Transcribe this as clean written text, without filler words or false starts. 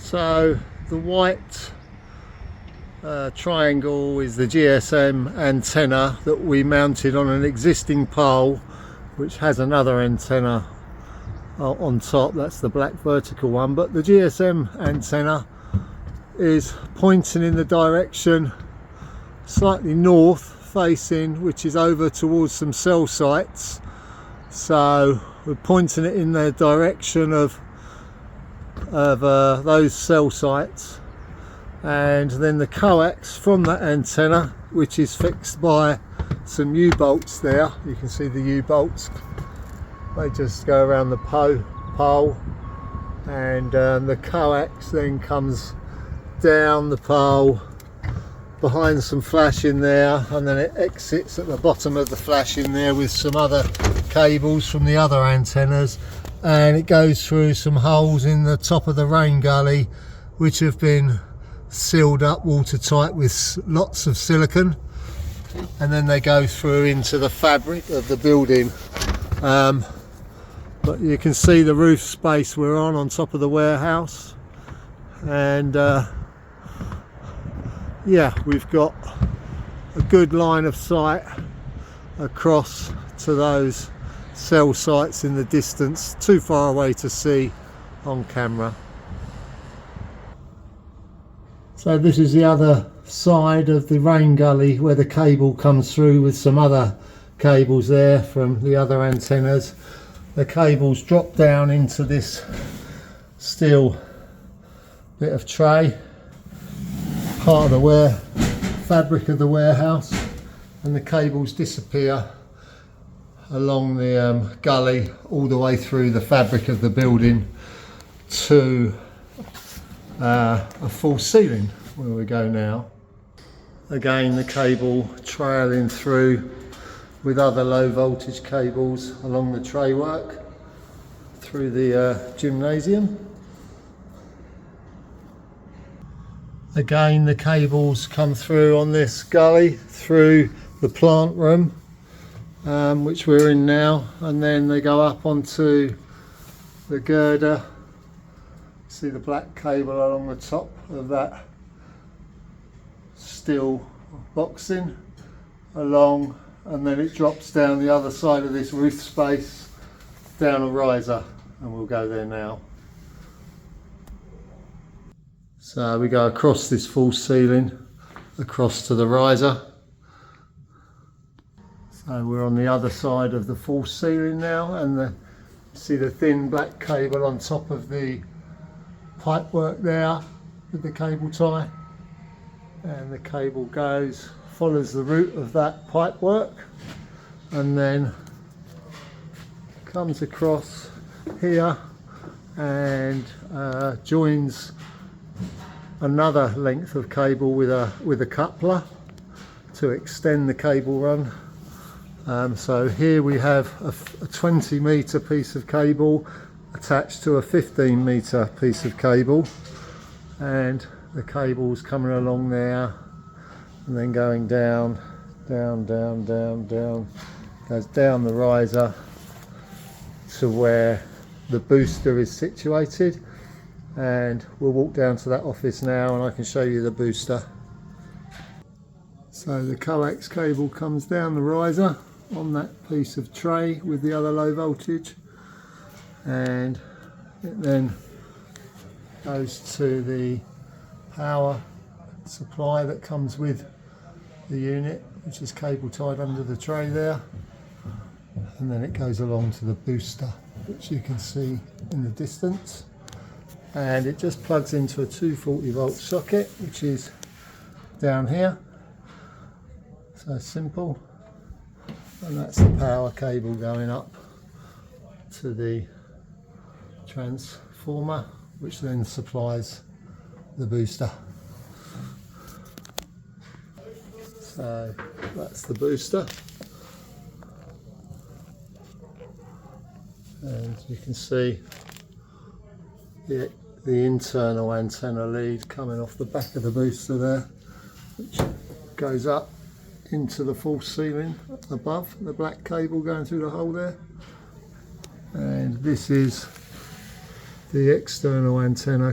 So the white triangle is the GSM antenna that we mounted on an existing pole which has another antenna on top. That's the black vertical one, but the GSM antenna is pointing in the direction slightly north facing, which is over towards some cell sites. So we're pointing it in the direction of those cell sites, and then the coax from that antenna, which is fixed by some U-bolts there. You can see the U-bolts, they just go around the pole, and the coax then comes down the pole behind some flashing there, and then it exits at the bottom of the flashing there with some other cables from the other antennas, and it goes through some holes in the top of the rain gully which have been sealed up watertight with lots of silicone, and then they go through into the fabric of the building. But you can see the roof space we're on top of the warehouse, and yeah, we've got a good line of sight across to those cell sites in the distance, too far away to see on camera. So this is the other side of the rain gully where the cable comes through with some other cables there from the other antennas. The cables drop down into this steel bit of tray, part of the fabric of the warehouse, and the cables disappear along the gully all the way through the fabric of the building to a full ceiling where we go now. Again, the cable trailing through with other low voltage cables along the tray work through the gymnasium. Again, the cables come through on this gully through the plant room, which we're in now, and then they go up onto the girder. See the black cable along the top of that steel boxing along, and then it drops down the other side of this roof space down a riser, and we'll go there now. So we go across this false ceiling across to the riser. So we're on the other side of the false ceiling now, and see the thin black cable on top of the pipe work there with the cable tie, and the cable follows the route of that pipe work and then comes across here and joins another length of cable with a coupler to extend the cable run. So here we have a 20 metre piece of cable attached to a 15 metre piece of cable, and the cable's coming along there and then going down, goes down the riser to where the booster is situated, and we'll walk down to that office now and I can show you the booster. So the coax cable comes down the riser on that piece of tray with the other low voltage, and it then goes to the power supply that comes with the unit, which is cable tied under the tray there, and then it goes along to the booster, which you can see in the distance, and it just plugs into a 240 volt socket, which is down here. So simple, and that's the power cable going up to the transformer, which then supplies the booster. So that's the booster, and you can see the internal antenna lead coming off the back of the booster there, which goes up into the false ceiling above, the black cable going through the hole there. And this is the external antenna